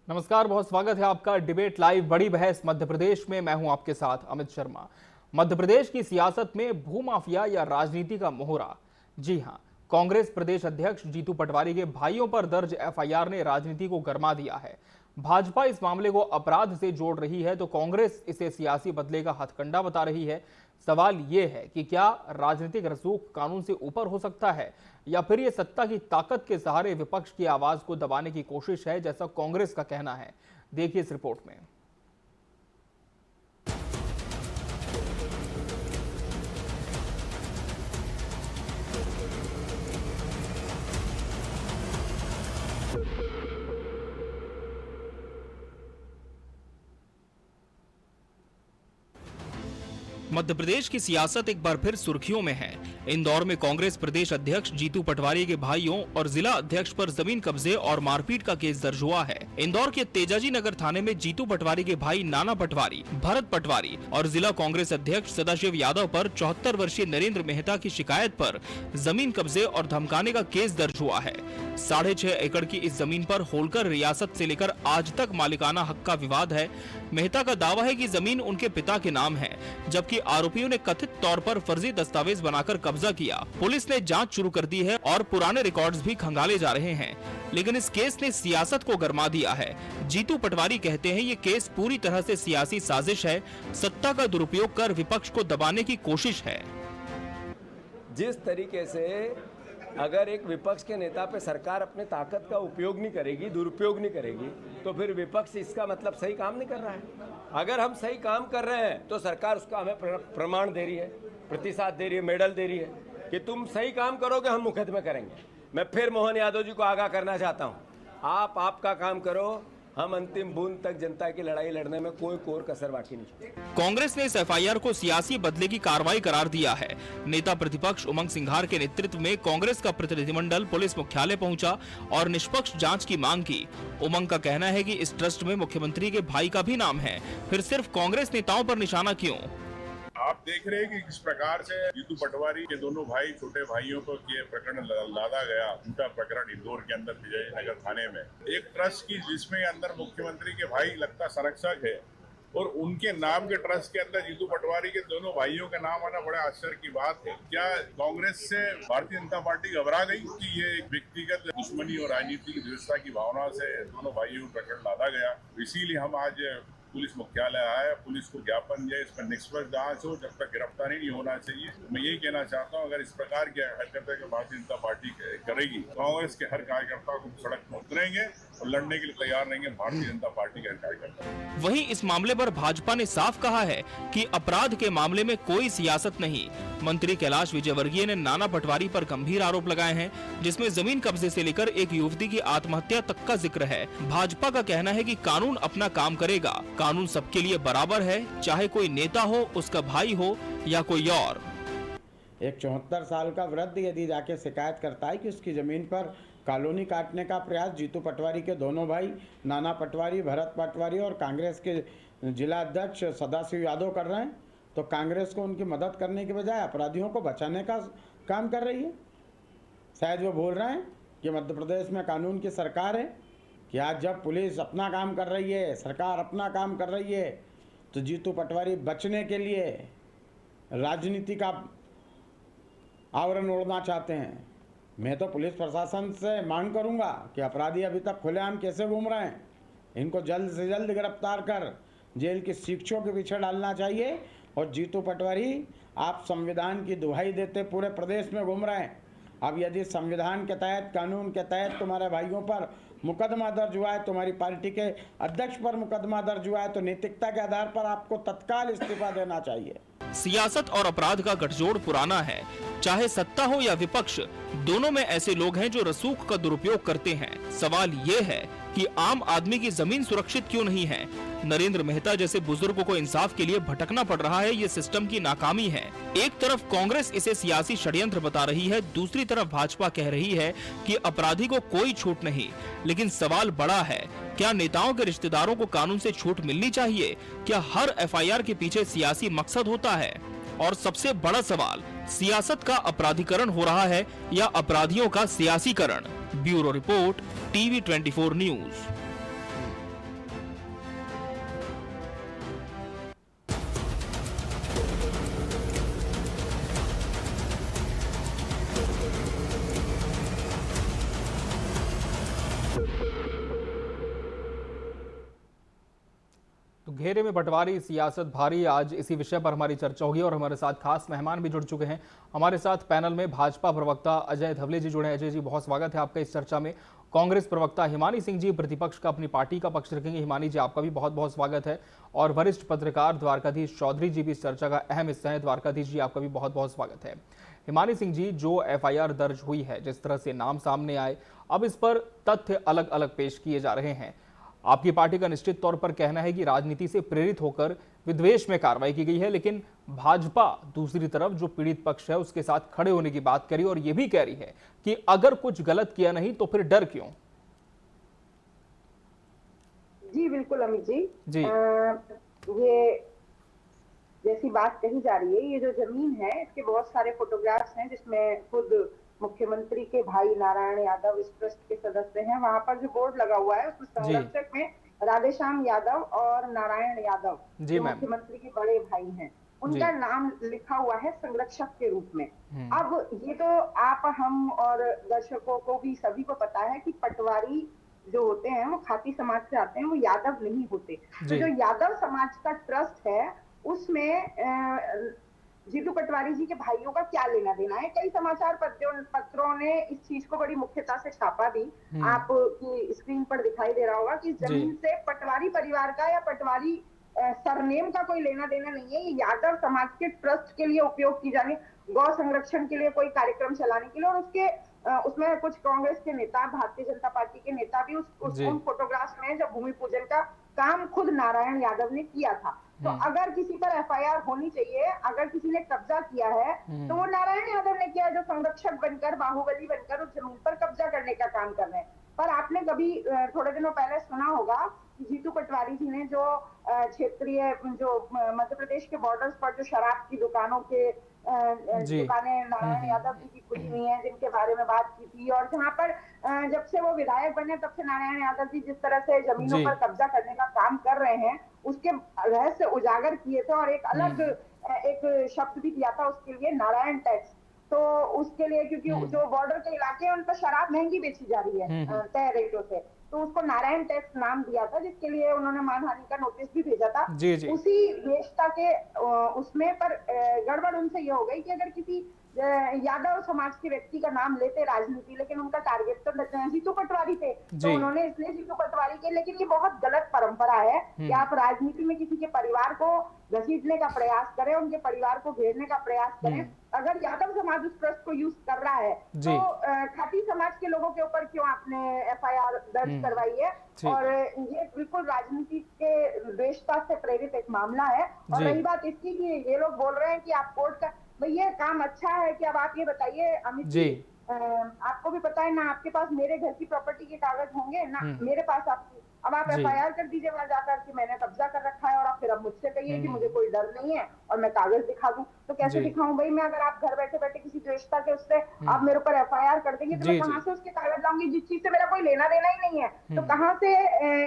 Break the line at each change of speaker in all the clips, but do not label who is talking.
नमस्कार, बहुत स्वागत है आपका डिबेट लाइव बड़ी बहस मध्य प्रदेश में। मैं हूं आपके साथ अमित शर्मा। मध्य प्रदेश की सियासत में भूमाफिया या राजनीति का मोहरा। जी हां, कांग्रेस प्रदेश अध्यक्ष जीतू पटवारी के भाइयों पर दर्ज एफआईआर ने राजनीति को गरमा दिया है। भाजपा इस मामले को अपराध से जोड़ रही है तो कांग्रेस इसे सियासी बदले का हथकंडा बता रही है। सवाल यह है कि क्या राजनीतिक रसूख कानून से ऊपर हो सकता है या फिर ये सत्ता की ताकत के सहारे विपक्ष की आवाज को दबाने की कोशिश है, जैसा कांग्रेस का कहना है। देखिए इस रिपोर्ट में। मध्य प्रदेश की सियासत एक बार फिर सुर्खियों में है। इंदौर में कांग्रेस प्रदेश अध्यक्ष जीतू पटवारी के भाइयों और जिला अध्यक्ष पर जमीन कब्जे और मारपीट का केस दर्ज हुआ है। इंदौर के तेजाजी नगर थाने में जीतू पटवारी के भाई नाना पटवारी, भरत पटवारी और जिला कांग्रेस अध्यक्ष सदाशिव यादव पर 74 वर्षीय नरेंद्र मेहता की शिकायत पर जमीन कब्जे और धमकाने का केस दर्ज हुआ है। 6.5 एकड़ की इस जमीन पर होलकर रियासत से लेकर आज तक मालिकाना हक का विवाद है। मेहता का दावा है कि जमीन उनके पिता के नाम है, जबकि आरोपियों ने कथित तौर पर फर्जी दस्तावेज बनाकर कब्जा किया। पुलिस ने जांच शुरू कर दी है और पुराने रिकॉर्ड्स भी खंगाले जा रहे हैं, लेकिन इस केस ने सियासत को गरमा दिया है। जीतू पटवारी कहते हैं ये केस पूरी तरह से सियासी साजिश है, सत्ता का दुरुपयोग कर विपक्ष को दबाने की कोशिश है।
जिस तरीके से अगर एक विपक्ष के नेता पे सरकार अपने ताकत का उपयोग नहीं करेगी, दुरुपयोग नहीं करेगी, तो फिर विपक्ष इसका मतलब सही काम नहीं कर रहा है। अगर हम सही काम कर रहे हैं तो सरकार उसका हमें प्रमाण दे रही है, प्रतिसाद दे रही है, मेडल दे रही है कि तुम सही काम करोगे, हम मुकदमे करेंगे। मैं फिर मोहन यादव जी को आगाह करना चाहता हूँ, आप आपका काम करो, हम अंतिम बूंद तक जनता की लड़ाई लड़ने में कोई कोर कसर बाकी नहीं।
कांग्रेस ने इस एफआईआर को सियासी बदले की कार्रवाई करार दिया है। नेता प्रतिपक्ष उमंग सिंघार के नेतृत्व में कांग्रेस का प्रतिनिधिमंडल पुलिस मुख्यालय पहुंचा और निष्पक्ष जांच की मांग की। उमंग का कहना है कि इस ट्रस्ट में मुख्यमंत्री के भाई का भी नाम है, फिर सिर्फ कांग्रेस नेताओं पर निशाना क्यों?
आप देख रहे हैं कि किस प्रकार से जीतू पटवारी के दोनों भाई, छोटे भाइयों को ये प्रकरण लादा गया। झूठा प्रकरण इंदौर के अंदर विजयनगर थाने में एक ट्रस्ट की, जिसमें अंदर मुख्यमंत्री के भाई लगता संरक्षक है और उनके नाम के ट्रस्ट के अंदर जीतू पटवारी के दोनों भाइयों का नाम आना बड़ा आश्चर्य की बात है। क्या कांग्रेस से भारतीय जनता पार्टी घबरा गई कि ये एक व्यक्तिगत दुश्मनी और राजनीतिक व्यवस्था की भावना से दोनों भाइयों को प्रकरण लादा गया? इसीलिए हम आज पुलिस मुख्यालय आया, पुलिस को ज्ञापन दिया, इस पर निष्पक्ष जांच हो, जब तक गिरफ्तारी नहीं होना चाहिए। मैं यही कहना चाहता हूं, अगर इस प्रकार की हरकतें भारतीय जनता पार्टी करेगी, कांग्रेस के हर कार्यकर्ता को सड़क पर उतरेंगे और लड़ने के लिए तैयार रहेंगे भारतीय जनता पार्टी के हर कार्यकर्ता।
वहीं इस मामले पर भाजपा ने साफ कहा है कि अपराध के मामले में कोई सियासत नहीं। मंत्री कैलाश विजयवर्गीय ने नाना पटवारी पर गंभीर आरोप लगाए हैं, जिसमें जमीन कब्जे से लेकर एक युवती की आत्महत्या तक का जिक्र है। भाजपा का कहना है कि कानून अपना काम करेगा, कानून सबके लिए बराबर है, चाहे कोई नेता हो, उसका भाई हो या कोई और।
एक 74 साल का वृद्ध यदि जाके शिकायत करता है कि उसकी जमीन पर कॉलोनी काटने का प्रयास जीतू पटवारी के दोनों भाई नाना पटवारी, भरत पटवारी और कांग्रेस के जिला अध्यक्ष सदाशिव यादव कर रहे हैं, तो कांग्रेस को उनकी मदद करने के बजाय अपराधियों को बचाने का काम कर रही है। शायद वो बोल रहे हैं कि मध्य प्रदेश में कानून की सरकार है, कि आज जब पुलिस अपना काम कर रही है, सरकार अपना काम कर रही है, तो जीतू पटवारी बचने के लिए राजनीति का आवरण ओढ़ना चाहते हैं। मैं तो पुलिस प्रशासन से मांग करूंगा कि अपराधी अभी तक खुलेआम कैसे घूम रहे हैं, इनको जल्द से जल्द गिरफ्तार कर जेल की शिक्षों के पीछे डालना चाहिए। और जीतू पटवारी, आप संविधान की दुहाई देते पूरे प्रदेश में घूम रहे हैं। अब यदि संविधान के तहत, कानून के तहत तुम्हारे भाइयों पर मुकदमा दर्ज हुआ है, तुम्हारी पार्टी के अध्यक्ष पर मुकदमा दर्ज हुआ है, तो नैतिकता के आधार पर आपको तत्काल इस्तीफा देना चाहिए।
सियासत और अपराध का गठजोड़ पुराना है, चाहे सत्ता हो या विपक्ष, दोनों में ऐसे लोग हैं जो रसूख का दुरुपयोग करते हैं। सवाल ये है कि आम आदमी की जमीन सुरक्षित क्यों नहीं है? नरेंद्र मेहता जैसे बुजुर्गों को इंसाफ के लिए भटकना पड़ रहा है, ये सिस्टम की नाकामी है। एक तरफ कांग्रेस इसे सियासी षड्यंत्र बता रही है, दूसरी तरफ भाजपा कह रही है कि अपराधी को कोई छूट नहीं। लेकिन सवाल बड़ा है, क्या नेताओं के रिश्तेदारों को कानून से छूट मिलनी चाहिए? क्या हर एफआईआर के पीछे सियासी मकसद होता है? और सबसे बड़ा सवाल, सियासत का अपराधीकरण हो रहा है या अपराधियों का सियासीकरण? Bureau report, TV 24 news. घेरे में पटवारी सियासत भारी, आज इसी विषय पर हमारी चर्चा होगी और हमारे साथ खास मेहमान भी जुड़ चुके हैं। हमारे साथ पैनल में भाजपा प्रवक्ता अजय धवले जी जुड़े हैं। अजय जी, बहुत स्वागत है आपका इस चर्चा में। कांग्रेस प्रवक्ता हिमानी सिंह जी प्रतिपक्ष का अपनी पार्टी का पक्ष रखेंगे। हिमानी जी, आपका भी बहुत बहुत स्वागत है। और वरिष्ठ पत्रकार द्वारकाधीश चौधरी जी भी इस चर्चा का अहम हिस्सा है। द्वारकाधीश जी, आपका भी बहुत बहुत स्वागत है। हिमानी सिंह जी, जो एफआईआर दर्ज हुई है, जिस तरह से नाम सामने आए, अब इस पर तथ्य अलग अलग पेश किए जा रहे हैं। आपकी पार्टी का निश्चित तौर पर कहना है कि राजनीति से प्रेरित होकर विद्वेष में कार्रवाई की गई है, लेकिन भाजपा दूसरी तरफ जो पीड़ित पक्ष है उसके साथ खड़े होने की बात करी और यह भी कह रही है कि अगर कुछ गलत किया नहीं तो फिर डर क्यों।
जी बिल्कुल अमित जी,
जी
ये जैसी बात कही जा रही है, ये जो जमीन है इसके बहुत सारे फोटोग्राफ्स हैं जिसमें खुद मुख्यमंत्री के भाई नारायण यादव इस ट्रस्ट के सदस्य हैं। वहां पर जो बोर्ड लगा हुआ है उसमें संरक्षक में राधेश्याम यादव और नारायण यादव जो मुख्यमंत्री के बड़े भाई हैं, उनका नाम लिखा हुआ है संरक्षक के रूप में। अब ये तो आप, हम और दर्शकों को भी सभी को पता है कि पटवारी जो होते हैं वो खाती समाज से आते हैं, वो यादव नहीं होते। तो जो यादव समाज का ट्रस्ट है उसमें जीतू पटवारी जी के भाइयों का क्या लेना देना है। कई समाचार पत्रों ने इस चीज को बड़ी मुख्यता से छापा भी, आपकी स्क्रीन पर दिखाई दे रहा होगा कि जमीन से पटवारी परिवार का या पटवारी सरनेम का कोई लेना देना नहीं है। ये यादव समाज के ट्रस्ट के लिए उपयोग की जाने, गौ संरक्षण के लिए कोई कार्यक्रम चलाने के लिए, और उसमें कुछ कांग्रेस के नेता, भारतीय जनता पार्टी के नेता भी उन फोटोग्राफ्स में जब भूमि पूजन का काम खुद नारायण यादव ने किया था। तो अगर किसी पर एफआईआर होनी चाहिए, अगर किसी ने कब्जा किया है तो वो नारायण यादव ने किया, जो संरक्षक बनकर, बाहुबली बनकर उस जमीन पर कब्जा करने का काम कर रहे हैं। पर आपने कभी थोड़े दिनों पहले सुना होगा कि जीतू पटवारी जी ने जो क्षेत्रीय, जो मध्य प्रदेश के बॉर्डर्स पर जो शराब की दुकानों के दुकानें नारायण यादव जी की खुली हुई हैं, जिनके बारे में बात की थी, और जहां पर जब से वो विधायक बने तब से नारायण यादव जी जिस तरह से जमीनों पर कब्जा करने का काम कर रहे हैं, उसके रहस्य उजागर किए थे और एक अलग एक शब्द भी दिया था उसके लिए, नारायण टैक्स। तो उसके लिए, क्योंकि जो बॉर्डर के इलाके हैं उन पर शराब महंगी बेची जा रही है तय रेटों से, तो उसको नारायण टैक्स नाम दिया था, जिसके लिए उन्होंने मानहानि का नोटिस भी भेजा था। उसी देशता के उसमें पर गड़बड़ उनसे ये हो गई कि अगर किसी यादव समाज के व्यक्ति का नाम लेते राजनीति, लेकिन उनका टारगेट तो जीतू पटवारी थे, तो उन्होंने इसलिए जीतू पटवारी के, लेकिन ये बहुत गलत परंपरा है कि आप राजनीति में किसी के परिवार को घसीटने का प्रयास करें, उनके परिवार को घेरने का प्रयास करें। अगर यादव समाज उस ट्रस्ट को यूज कर रहा है तो खाती समाज के लोगों के ऊपर क्यों आपने एफआईआर दर्ज करवाई है? और ये बिल्कुल राजनीति के द्वेषता से प्रेरित एक मामला है। और रही बात इसकी कि ये लोग बोल रहे हैं कि आप कोर्ट का, भाई ये काम अच्छा है कि अब आप ये बताइए अमित जी, आपको भी पता है ना, आपके पास मेरे घर की प्रॉपर्टी के कागज होंगे ना, मेरे पास आपकी, अब आप एफआईआर कर दीजिए वहां जाकर कि मैंने कब्जा कर रखा है, और आप फिर अब मुझसे कहिए कि मुझे कोई डर नहीं है और मैं कागज दिखा दूं, तो कैसे दिखाऊं भाई मैं? अगर आप घर बैठे बैठे किसी द्वेषता के उससे आप मेरे ऊपर एफआईआर कर देंगे तो मैं कहां से उसके कागज लाऊंगी, जिस चीज से मेरा कोई लेना देना ही नहीं है। तो कहां से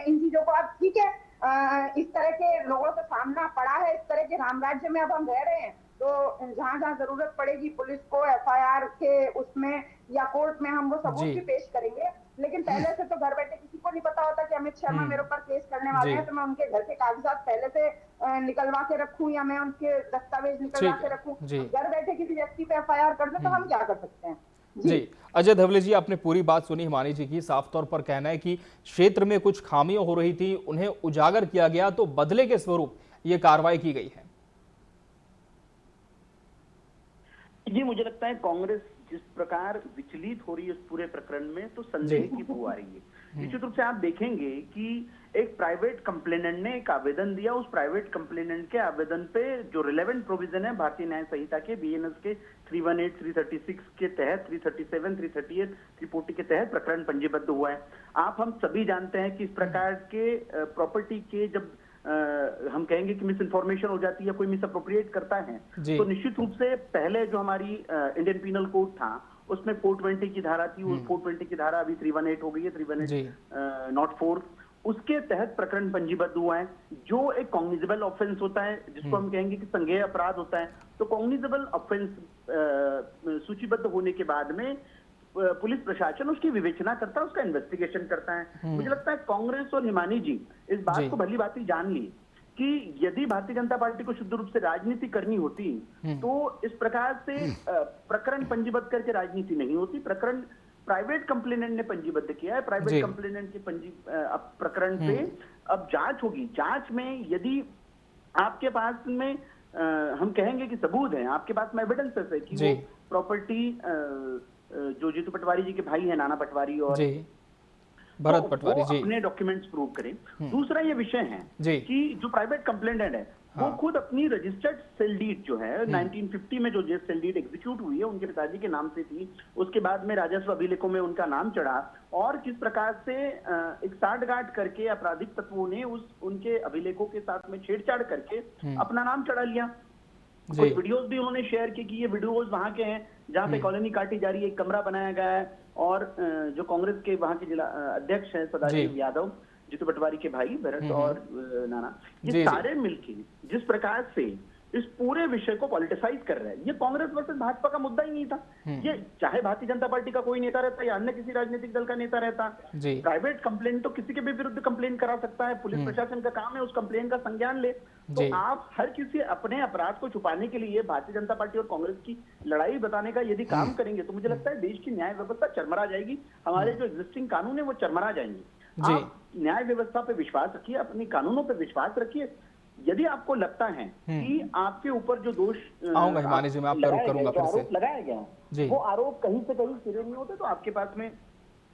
इन चीजों को, आप ठीक है इस तरह के लोगों से सामना पड़ा है, इस तरह के रामराज्य में अब हम रह रहे हैं, तो जहां जहां जरूरत पड़ेगी पुलिस को एफआईआर के उसमें या कोर्ट में हम वो सबूत भी पेश करेंगे। लेकिन पहले से तो घर बैठे किसी को नहीं पता होता कि अमित शर्मा मेरे ऊपर केस करने वाले हैं, तो मैं उनके घर के कागजात पहले से निकलवा के रखूं या मैं उनके दस्तावेज निकलवा के रखूं। घर बैठे किसी व्यक्ति पे एफआईआर कर दे तो हम क्या कर सकते हैं?
जी अजय धवले जी, आपने पूरी बात सुनी हिमानी जी की। साफ तौर पर कहना है कि क्षेत्र में कुछ खामियां हो रही थी, उन्हें उजागर किया गया, तो बदले के स्वरूप ये कार्रवाई की गई है।
जी मुझे लगता है कांग्रेस जिस प्रकार विचलित हो रही है इस पूरे प्रकरण में, तो संदेह की बू आ रही है। निश्चित रूप से आप देखेंगे कि एक प्राइवेट कंप्लेनेंट ने एक आवेदन दिया, उस प्राइवेट कंप्लेनेंट के आवेदन पे जो रिलेवेंट प्रोविजन है भारतीय न्याय संहिता के बीएनएस के 318, 336 के तहत, 337, 338, 340 के तहत प्रकरण पंजीबद्ध हुआ है। आप हम सभी जानते हैं कि इस प्रकार के प्रॉपर्टी के जब हम कहेंगे कि मिस इन्फॉर्मेशन हो जाती है, कोई मिस अप्रोप्रिएट करता है, तो निश्चित रूप से पहले जो हमारी इंडियन पीनल कोड था उसमें 420 की धारा थी, उस 420 की धारा अभी 318 हो गई है, 318 नॉट 4, उसके तहत प्रकरण पंजीबद्ध हुआ है, जो एक कॉग्निजेबल ऑफेंस होता है, जिसको हम कहेंगे कि संज्ञेय अपराध होता है। तो कॉग्निजेबल ऑफेंस सूचीबद्ध होने के बाद में पुलिस प्रशासन उसकी विवेचना करता है, उसका इन्वेस्टिगेशन करता है। मुझे लगता है कांग्रेस और हिमानी जी इस बात को भली भांति जान ली कि यदि भारतीय जनता पार्टी को शुद्ध रूप से राजनीति करनी होती तो इस प्रकार से प्रकरण पंजीबद्ध करके राजनीति नहीं होती। प्रकरण प्राइवेट कंप्लेनेंट ने पंजीबद्ध किया है, प्राइवेट कंप्लेनेंट के प्रकरण पे अब जांच होगी। जांच में यदि आपके पास में हम कहेंगे कि सबूत है, आपके पास में एविडेंसेस है कि वो प्रॉपर्टी जो जीतू पटवारी जी के भाई है नाना पटवारी और
भरत पटवारी जी
अपने डॉक्यूमेंट्स प्रूव करें। दूसरा ये विषय है कि जो प्राइवेट कंप्लेनेंट है वो खुद अपनी रजिस्टर्ड सेल डीड जो है 1950 में जो सेल डीड एग्जीक्यूट हुई है उनके पिताजी के नाम से थी, उसके बाद में राजस्व अभिलेखों में उनका नाम चढ़ा और किस प्रकार से एक साठगांठ करके आपराधिक तत्वों ने उनके अभिलेखों के साथ में छेड़छाड़ करके अपना नाम चढ़ा लिया। कुछ वीडियोस भी उन्होंने शेयर किए कि ये वीडियोस वहां के हैं जहां पे कॉलोनी काटी जा रही है, एक कमरा बनाया गया है और जो कांग्रेस के वहां के जिला अध्यक्ष हैं सदाशिव यादव, जीतू पटवारी के भाई भरत और नाना, ये सारे मिलके जिस प्रकार से इस पूरे विषय को पॉलिटिसाइज कर रहे हैं। ये कांग्रेस वर्सेस भाजपा का मुद्दा ही नहीं था। ये चाहे भारतीय जनता पार्टी का कोई नेता रहता या अन्य किसी राजनीतिक दल का नेता रहता, प्राइवेट कंप्लेन तो किसी के भी विरुद्ध कंप्लेन करा सकता है, पुलिस प्रशासन का काम है उस कंप्लेन का संज्ञान ले। तो आप हर किसी अपने अपराध को छुपाने के लिए भारतीय जनता पार्टी और कांग्रेस की लड़ाई बताने का यदि काम करेंगे तो मुझे लगता है देश की न्याय व्यवस्था चरमरा जाएगी, हमारे जो एग्जिस्टिंग कानून है वो चरमरा जाएंगे। आप न्याय व्यवस्था पे विश्वास रखिए, अपनी कानूनों पे विश्वास रखिए। यदि आपको लगता है कि आपके ऊपर जो दोष
हिमानी जी मैं आप करूंगा फिर से
लगाया गया वो आरोप कहीं से कहीं सिरे नहीं होते तो आपके पास में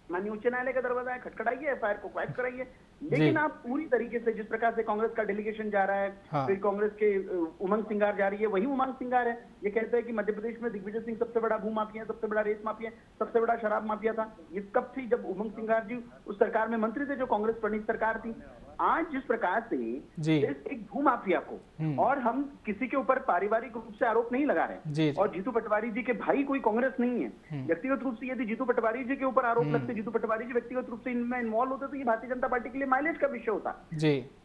माननीय उच्च न्यायालय का दरवाजा है, खटखटाइए, एफआईआर को क्वैश कराइए। लेकिन आप पूरी तरीके से जिस प्रकार से कांग्रेस का डेलीगेशन जा रहा है, फिर कांग्रेस के उमंग सिंगार जा रही है, वही उमंग सिंगार है। ये कहते हैं कि मध्य प्रदेश में दिग्विजय सिंह सबसे बड़ा भू माफिया, सबसे बड़ा रेत माफिया, सबसे बड़ा शराब माफिया था। ये कब थी? जब उमंग सिंगार जी उस सरकार में मंत्री थे जो कांग्रेस प्रणीत सरकार थी। आज जिस प्रकार से एक भू माफिया को और हम किसी के ऊपर पारिवारिक रूप से आरोप नहीं लगा रहे और जीतू पटवारी जी के भाई कोई कांग्रेस नहीं है। व्यक्तिगत रूप से यदि जीतू पटवारी जी के ऊपर आरोप लगते, जीतू पटवारी जी व्यक्तिगत रूप से इनमें इन्वॉल्व होते तो ये भारतीय जनता पार्टी के लिए माइलेज का विषय होता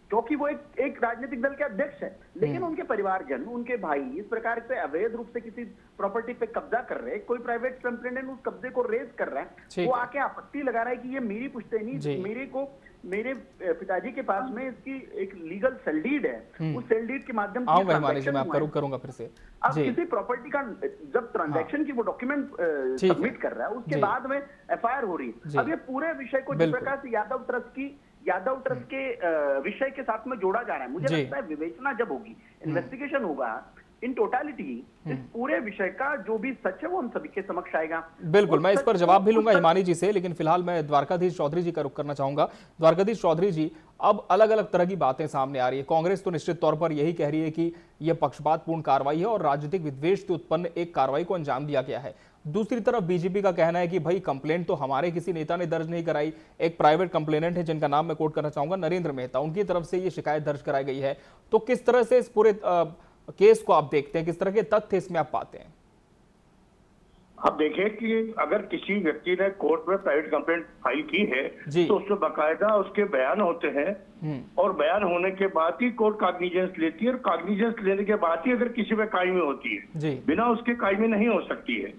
क्योंकि वो एक राजनीतिक दल के अध्यक्ष है। लेकिन उनके परिवारजन, उनके भाई इस प्रकार से अवैध रूप से किसी प्रॉपर्टी पे कब्जा कर रहे हैं, कोई प्राइवेट कंप्लेनेंट उस कब्जे को रेज कर रहा है, वो आके आपत्ति लगा रहा है कि ये मेरी पुश्तैनी, मेरे पिताजी के पास में इसकी एक लीगल सेल डीड है, उस सेल डीड के माध्यम से
मैं आप करूंगा फिर से।
अब किसी प्रॉपर्टी का जब ट्रांजैक्शन की वो डॉक्यूमेंट सबमिट कर रहा है उसके बाद में एफआईआर हो रही है। अब ये पूरे विषय को जिस प्रकार से यादव ट्रस्ट के विषय के साथ में जोड़ा जा रहा है, मुझे लगता है विवेचना जब होगी, इन्वेस्टिगेशन होगा इन टोटालिटी, इस पूरे विषय का जो भी सच है वो हम सभी के समक्ष आएगा।
बिल्कुल, मैं इस पर जवाब भी लूंगा हिमानी जी से, लेकिन फिलहाल मैं द्वारकाधीश चौधरी जी का रुख करना चाहूंगा। द्वारकाधीश चौधरी जी, अब अलग अलग तरह की बातें सामने आ रही है। कांग्रेस तो निश्चित तौर पर यही कह रही है कि यह पक्षपातपूर्ण कार्रवाई है और राजनीतिक विद्वेष से उत्पन्न एक कार्रवाई को अंजाम दिया गया है। दूसरी तरफ बीजेपी का कहना है कि भाई कंप्लेंट तो हमारे किसी नेता ने दर्ज नहीं कराई, एक प्राइवेट कंप्लेनेंट है जिनका नाम मैं कोट करना चाहूंगा, नरेंद्र मेहता, उनकी तरफ से ये शिकायत दर्ज कराई गई है। तो किस तरह से इस पूरे केस को आप देखते हैं, किस तरह के तथ्य इसमें आप पाते हैं?
आप देखें कि अगर किसी व्यक्ति ने कोर्ट में प्राइवेट कंप्लेंट फाइल की है तो उसमें बाकायदा उसके बयान होते हैं और बयान होने के बाद ही कोर्ट कॉग्निजेंस लेती है और कॉग्निजेंस लेने के बाद ही अगर किसी पे कायमी होती है, बिना उसके कायमी नहीं हो सकती है।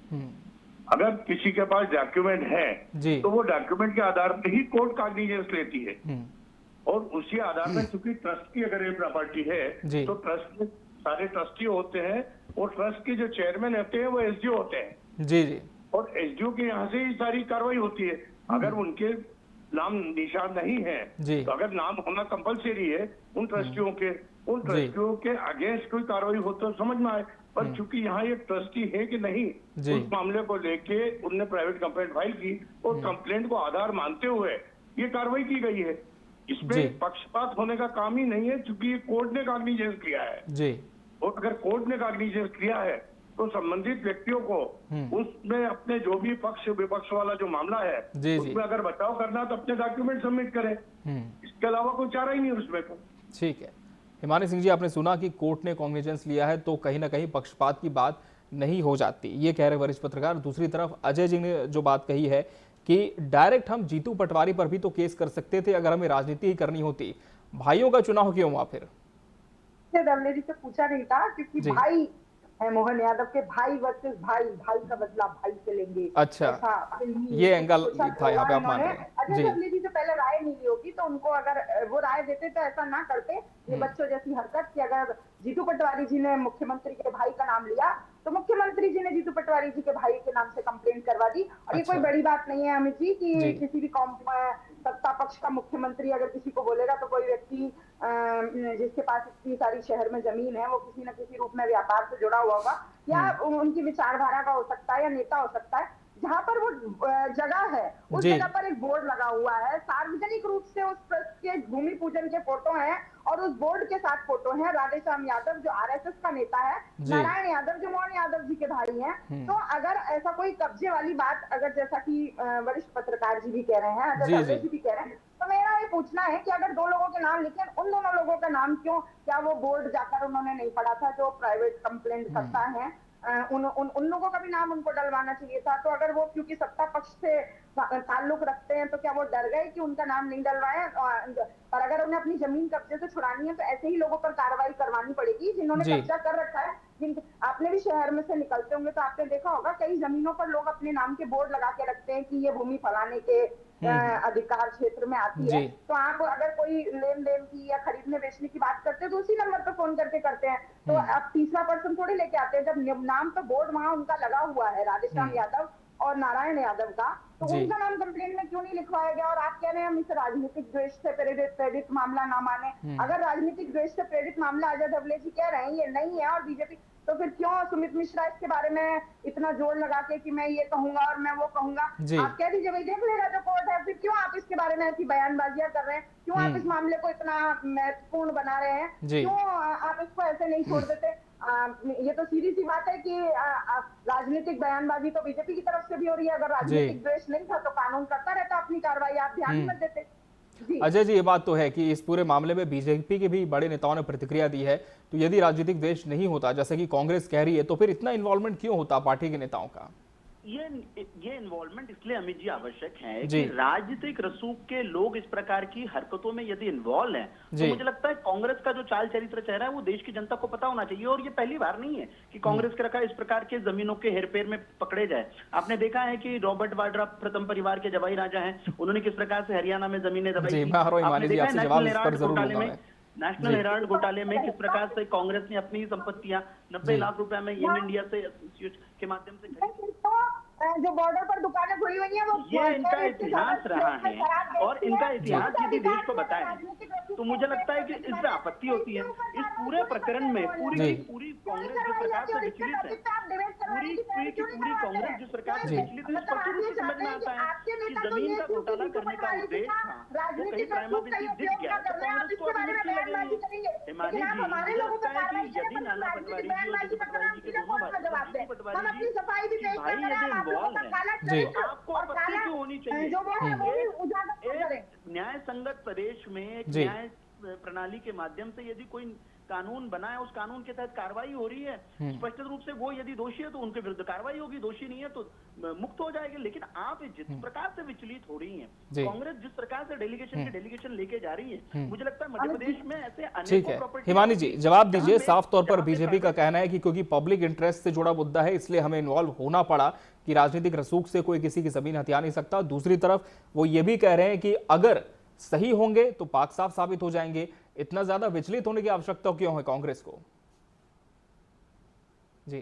अगर किसी के पास डॉक्यूमेंट है तो वो डॉक्यूमेंट के आधार पर ही कोर्ट कॉग्निजेंस लेती है और उसी आधार पर चूंकि ट्रस्ट की अगर ये प्रॉपर्टी है तो ट्रस्ट में सारे ट्रस्टी होते हैं और ट्रस्ट के जो चेयरमैन होते हैं वो एसडीओ होते हैं
जी
और एसडीओ के यहाँ से ही सारी कार्रवाई होती है। अगर उनके नाम निशान नहीं है तो अगर नाम होना कंपलसरी है उन ट्रस्टियों के अगेंस्ट कोई कार्रवाई हो तो समझ में आए। पर चूंकि यहाँ एक ट्रस्टी है कि नहीं, उस मामले को लेके उनने प्राइवेट कंप्लेंट फाइल की और कंप्लेंट को आधार मानते हुए ये कार्रवाई की गई है। इसमें पक्षपात होने का काम ही नहीं है क्योंकि ये कोर्ट ने कॉग्निजेंस किया है और अगर कोर्ट ने कॉग्निजेंस किया है तो संबंधित व्यक्तियों को उसमें अपने जो भी पक्ष विपक्ष वाला जो मामला है उसमें अगर बचाव करना तो अपने डॉक्यूमेंट सबमिट करें, इसके अलावा कोई चारा ही नहीं उसमें। तो
ठीक है हिमानी सिंह जी, आपने सुना कि कोर्ट ने कॉग्निजेंस लिया है तो कहीं ना कहीं पक्षपात की बात नहीं हो जाती, ये कह रहे वरिष्ठ पत्रकार। दूसरी तरफ अजय जी ने जो बात कही है कि डायरेक्ट हम जीतू पटवारी पर भी तो केस कर सकते थे अगर हमें राजनीति ही करनी होती, भाइयों का चुनाव क्यों हुआ फिर?
हमने जिससे पूछा नहीं था क्योंकि भाई है मोहन यादव के भाई वर्सेस भाई का बदला भाई से लेंगे।
अच्छा, ये एंगल था यहाँ पे आप मान रहे हैं।
अजय धवले जी से पहले राय नहीं ली होगी, तो उनको अगर वो राय देते तो ऐसा ना करते ये बच्चों जैसी हरकत कि अगर जीतू पटवारी जी ने मुख्यमंत्री के भाई का नाम लिया तो मुख्यमंत्री जी ने जीतू पटवारी जी के भाई के नाम से कंप्लेंट करवा दी। और ये कोई बड़ी बात नहीं है अमित जी कि किसी भी सत्ता पक्ष का मुख्यमंत्री अगर किसी को बोलेगा तो कोई व्यक्ति जिसके पास इतनी सारी शहर में जमीन है वो किसी न किसी रूप में व्यापार से जुड़ा हुआ होगा या उनकी विचारधारा का हो सकता है या नेता हो सकता है। जहाँ पर वो जगह है उस जगह पर एक बोर्ड लगा हुआ है, सार्वजनिक रूप से उस ट्रस्ट के भूमि पूजन के फोटो हैं और उस बोर्ड के साथ फोटो है राधेश्याम यादव जो आरएसएस का नेता है, नारायण यादव जो मोहन यादव जी के भाई हैं। तो अगर ऐसा कोई कब्जे वाली बात अगर जैसा कि वरिष्ठ पत्रकार जी भी कह रहे हैं, अजय जी भी कह रहे हैं, तो मेरा ये पूछना है कि अगर दो लोगों के नाम लिखे उन दोनों लोगों का नाम क्यों, क्या वो बोर्ड जाकर उन्होंने नहीं पढ़ा था जो प्राइवेट कंप्लेंट करता है, उन लोगों का भी नाम उनको डलवाना चाहिए था। तो अगर वो क्योंकि सत्ता पक्ष से ताल्लुक रखते हैं तो क्या वो डर गए कि उनका नाम नहीं डलवाया, और अगर उन्हें अपनी जमीन कब्जे से छुड़ानी है तो ऐसे ही लोगों पर कार्रवाई करवानी पड़ेगी जिन्होंने कब्जा कर रखा है। आपने भी शहर में से निकलते होंगे तो आपने देखा होगा कई जमीनों पर लोग अपने नाम के बोर्ड लगा के रखते हैं कि ये भूमि फलाने के अधिकार क्षेत्र में आती है। तो आप अगर कोई लेन देन की या खरीदने बेचने की बात करते हैं तो उसी नंबर पर फोन करके करते हैं। तो आप तीसरा पर्सन थोड़ी लेके आते हैं, जब नाम तो बोर्ड वहां उनका लगा हुआ है राधेश्याम यादव और नारायण यादव का, तो उनका नाम कंप्लेंट में क्यों नहीं लिखवाया गया। और आप कह रहे हैं हम इसे राजनीतिक द्वेष से प्रेरित मामला ना माने। अगर राजनीतिक द्वेष से प्रेरित मामला अजय धवले जी कह रहे हैं ये नहीं है और बीजेपी, तो फिर क्यों सुमित मिश्रा इसके बारे में इतना जोर लगा के कि मैं ये कहूंगा और मैं वो कहूंगा। आप कह दीजिए भाई देख लेगा जो कोर्ट है, फिर क्यों आप इसके बारे में ऐसी बयानबाजियां कर रहे हैं, क्यों आप इस मामले को इतना महत्वपूर्ण बना रहे हैं, क्यों आप इसको ऐसे नहीं छोड़ देते। ये तो सीधी सी बात है कि राजनीतिक बयानबाजी तो बीजेपी की तरफ से भी हो रही है। अगर राजनीतिक द्वेष नहीं था तो कानून करता रहता अपनी कार्रवाई, आप ध्यान मत देते।
अजय जी, ये बात तो है कि इस पूरे मामले में बीजेपी के भी बड़े नेताओं ने प्रतिक्रिया दी है। तो यदि राजनीतिक द्वेष नहीं होता जैसे कि कांग्रेस कह रही है तो फिर इतना इन्वॉल्वमेंट क्यों होता पार्टी के नेताओं का?
ये इन्वॉल्वमेंट इसलिए अमित जी आवश्यक है कि राजनीतिक रसूख के लोग इस प्रकार की हरकतों में यदि इन्वॉल्व हैं तो मुझे लगता है कांग्रेस का जो चाल चरित्र चेहरा है वो देश की जनता को पता होना चाहिए। और ये पहली बार नहीं है कि कांग्रेस के रखा इस प्रकार के जमीनों के हेरफेर में पकड़े जाए। आपने देखा है कि रॉबर्ट वाड्रा प्रथम परिवार के जवाई राजा हैं, उन्होंने किस प्रकार से हरियाणा में जमीनें दबाई। आपने देखा है नेशनल हेराल्ड घोटाले में किस प्रकार से कांग्रेस ने अपनी संपत्तियां 90 लाख रुपए में यंग इंडिया से के माध्यम से
जो बॉर्डर पर दुकानें खुली हुई हैं वो
ये इनका इतिहास रहा है। और इनका इतिहास यदि देश को बताए तो मुझे लगता है कि इसमें आपत्ति होती है। इस पूरे प्रकरण में पूरी कांग्रेस जिस प्रकार से विचलित है, पूरी कांग्रेस जिस प्रकार से विचलित है, स्पष्ट रूप से समझ में आता है कि जमीन का घोटाला करने का उद्देश्य था वो कहीं प्राइमा फेसी दिख गया तो कांग्रेस को अब मुश्किल लगेगी। हिमानी जी, मुझे लगता है कि यदि नाना पटवारी जी और जीतू पटवारी जी के दोनों भाई, जीतू पटवारी जी भाई यदि इन्वॉल्व है तो आपको आपत्ति क्यों होनी चाहिए। एक न्याय संगत प्रदेश में एक न्याय प्रणाली के माध्यम से यदि कोई कानून बना है, उस कानून के तहत कार्रवाई हो रही है, स्पष्ट रूप से वो यदि दोषी है तो उनके विरुद्ध कार्रवाई होगी, दोषी नहीं है तो मुक्त हो जाएंगे। लेकिन आप जिस प्रकार से विचलित हो रही हैं, कांग्रेस जिस प्रकार से डेलीगेशन लेके जा रही है, मुझे लगता है मध्य प्रदेश में ऐसे अनेकों प्रॉपर्टी।
हिमानी जी, जवाब दीजिए। साफ तौर पर बीजेपी का कहना है कि क्योंकि पब्लिक इंटरेस्ट से जुड़ा मुद्दा है इसलिए हमें इन्वॉल्व होना पड़ा, कि राजनीतिक रसूख से कोई किसी की जमीन हथिया नहीं सकता। दूसरी तरफ वो ये भी कह रहे हैं कि अगर सही होंगे तो पाक साफ साबित हो जाएंगे। इतना ज्यादा विचलित होने की आवश्यकता क्यों है कांग्रेस को? जी,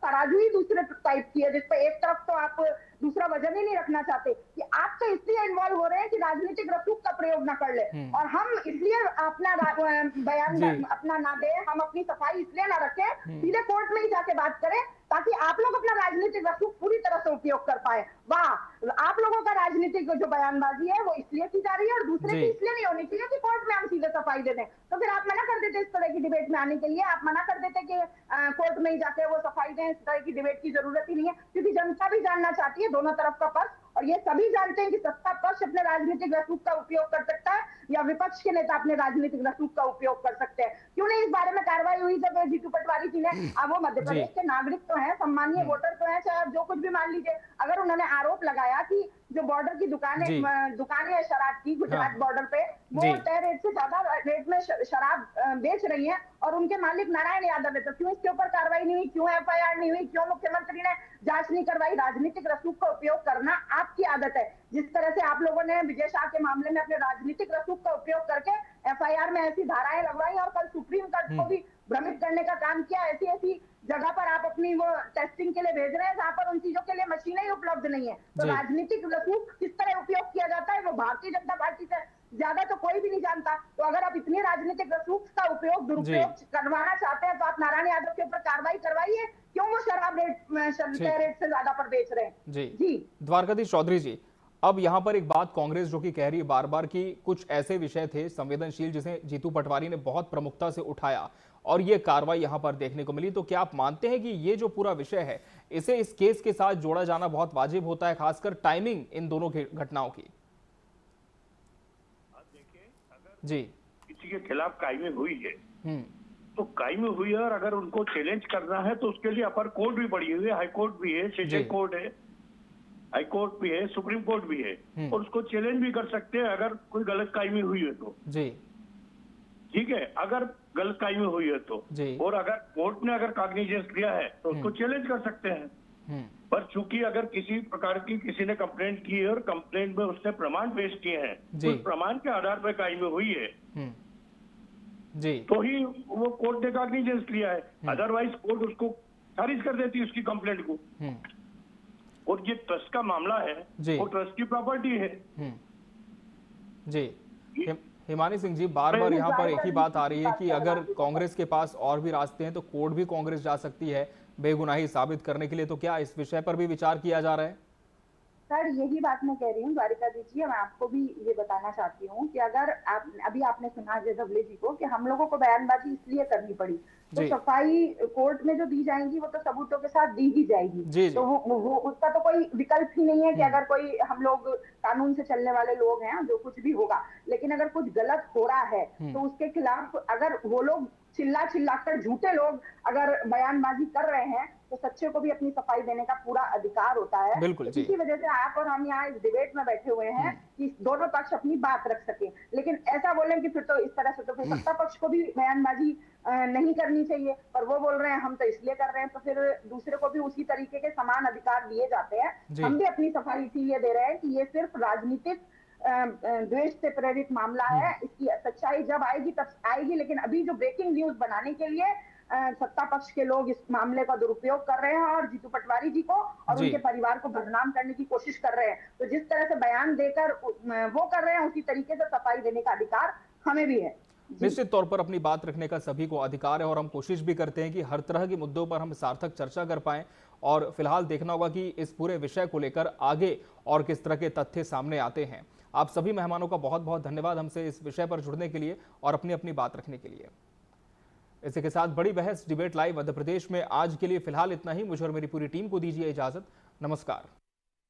तराजू ही दूसरे टाइप की है जिसपे एक तरफ तो आप दूसरा वजन ही नहीं रखना चाहते कि आप तो इसलिए इन्वॉल्व हो रहे हैं कि राजनीतिक रसूख का प्रयोग ना कर ले, और हम इसलिए अपना बयान अपना ना दे, हम अपनी सफाई इसलिए ना रखें, सीधे कोर्ट में ही जाके बात करें ताकि आप लोग अपना राजनीतिक रसूख पूरी तरह से उपयोग कर पाए। वाह, आप लोगों का राजनीतिक जो बयानबाजी है वो इसलिए की जा रही है और दूसरे की इसलिए नहीं होनी चाहिए कि कोर्ट में हम सीधे सफाई दे दें। तो फिर आप मना कर देते इस तरह की डिबेट में आने के लिए, आप मना कर देते कि कोर्ट में ही जाके वो सफाई दें, इस तरह की डिबेट की जरूरत ही नहीं है। क्योंकि जनता भी जानना चाहती है दोनों तरफ का पक्ष, और ये सभी जानते हैं कि सत्ता पक्ष अपने राजनीतिक रसूख का उपयोग कर सकता है या विपक्ष के नेता अपने राजनीतिक रसूख का उपयोग कर सकते हैं। क्यों नहीं इस बारे में कार्रवाई हुई जब जीतू पटवारी जी ने, अब वो मध्य प्रदेश के नागरिक तो हैं, सम्मानीय वोटर तो हैं, चाहे आप जो कुछ भी मान लीजिए, अगर उन्होंने आरोप लगाया कि जो बॉर्डर की दुकानें है शराब की गुजरात बॉर्डर पे, वो तय रेट से ज्यादा रेट में शराब बेच रही है और उनके मालिक नारायण यादव है। तो क्यों इसके ऊपर कार्रवाई नहीं हुई, क्यों FIR नहीं हुई, क्यों मुख्यमंत्री ने जांच नहीं करवाई? राजनीतिक रसूख का उपयोग करना आपकी आदत है। जिस तरह से आप लोगों ने विजय शाह के मामले में अपने राजनीतिक रसूख का उपयोग करके FIR में ऐसी धाराएं लगवाई और कल सुप्रीम कोर्ट को भी भ्रमित करने का काम किया। ऐसी ऐसी जगह पर आप अपनी वो टेस्टिंग के लिए भेज रहे हैं जहां पर उन चीजों के लिए मशीनें ही उपलब्ध नहीं है। तो राजनीतिक रसूख किस तरह उपयोग किया जाता है वो भारतीय जनता पार्टी से ज्यादा तो कोई भी नहीं जानता। तो अगर आप इतनी राजनीतिक रसूख का उपयोग दुरुपयोग करवाना चाहते हैं तो आप नारायण यादव के ऊपर कार्रवाई करवाइए। क्यों वो शराब रेट से ज्यादा पर बेच रहे हैं? जी
द्वारकाधीश चौधरी जी, अब यहाँ पर एक बात कांग्रेस जो कि कह रही है बार बार कि कुछ ऐसे विषय थे संवेदनशील जिसे जीतू पटवारी ने बहुत प्रमुखता से उठाया और ये कार्रवाई यहाँ पर देखने को मिली। तो क्या आप मानते हैं कि ये जो पूरा विषय है इसे इस केस के साथ जोड़ा जाना बहुत वाजिब होता है, खासकर टाइमिंग इन दोनों की घटनाओं की? जी,
किसी के खिलाफ कायमी हुई है तो कायमी हुई है और अगर उनको चैलेंज करना है तो उसके लिए अपर कोर्ट भी बड़ी हुई है, हाई कोर्ट भी है, सेशन कोर्ट है, हाई कोर्ट भी है, सुप्रीम कोर्ट भी है और उसको चैलेंज भी कर सकते हैं अगर कोई गलत कायमी हुई है तो।
जी
ठीक है, अगर गलत कायमी हुई है तो, और अगर कोर्ट ने अगर कॉग्निजेंस लिया है तो उसको चैलेंज कर सकते हैं। पर चूंकि अगर किसी प्रकार की किसी ने कंप्लेंट की है और कंप्लेंट में उसने प्रमाण पेश किए हैं, उस प्रमाण के आधार पर कायमी हुई है तो ही वो कोर्ट ने कॉग्निजेंस लिया है। अदरवाइज कोर्ट उसको खारिज कर देती है उसकी कंप्लेंट को। और ये ट्रस्ट का मामला है, वो ट्रस्ट की प्रॉपर्टी है।
जी हिमानी सिंह जी, बार बार यहाँ पर एक ही बात आ रही है कि अगर कांग्रेस के पास और भी रास्ते हैं तो कोर्ट भी कांग्रेस जा सकती है बेगुनाही साबित करने के लिए। तो क्या इस विषय पर भी विचार किया जा रहा है?
सर यही बात मैं कह रही हूँ द्वारिकाधीश जी, मैं आपको भी ये बताना चाहती हूँ कि अगर आप अभी आपने सुना अजय धवले जी को कि हम लोगों को बयानबाजी इसलिए करनी पड़ी, तो सफाई कोर्ट में जो दी जाएंगी वो तो सबूतों के साथ दी ही जाएगी। तो वो उसका तो कोई विकल्प ही नहीं है कि अगर कोई, हम लोग कानून से चलने वाले लोग हैं, जो कुछ भी होगा, लेकिन अगर कुछ गलत हो रहा है तो उसके खिलाफ अगर वो लोग चिल्लाकर झूठे लोग अगर बयानबाजी कर रहे हैं तो सच्चे को भी अपनी सफाई देने का पूरा अधिकार होता है।
बिल्कुल
इसी वजह से आप और हम यहाँ इस डिबेट में बैठे हुए हैं कि दोनों पक्ष अपनी बात रख सके। लेकिन ऐसा बोलें कि फिर तो इस तरह से तो फिर सत्ता पक्ष को भी बयानबाजी नहीं करनी चाहिए, पर वो बोल रहे हैं हम तो इसलिए कर रहे हैं, तो फिर दूसरे को भी उसी तरीके के समान अधिकार दिए जाते हैं। हम भी अपनी सफाई इसीलिए दे रहे हैं कि ये सिर्फ राजनीतिक द्वेष से प्रेरित मामला है। इसकी सच्चाई जब आएगी तब आएगी, लेकिन अभी जो ब्रेकिंग न्यूज बनाने के लिए सत्ता पक्ष के लोग इस मामले का दुरुपयोग कर रहे हैं और जीतू पटवारी जी को और उनके परिवार को बदनाम करने की कोशिश कर रहे हैं, तो जिस तरह से बयान देकर वो कर रहे हैं उसी तरीके से सफाई देने का अधिकार हमें भी है।
निश्चित तौर पर अपनी बात रखने का सभी को अधिकार है और हम कोशिश भी करते हैं कि हर तरह के मुद्दों पर हम सार्थक चर्चा कर पाएं। और फिलहाल देखना होगा कि इस पूरे विषय को लेकर आगे और किस तरह के तथ्य सामने आते हैं। आप सभी मेहमानों का बहुत बहुत धन्यवाद हमसे इस विषय पर जुड़ने के लिए और अपनी अपनी बात रखने के लिए। इसी के साथ बड़ी बहस डिबेट लाइव मध्य प्रदेश में आज के लिए फिलहाल इतना ही। मुझे और मेरी पूरी टीम को दीजिए इजाजत। नमस्कार।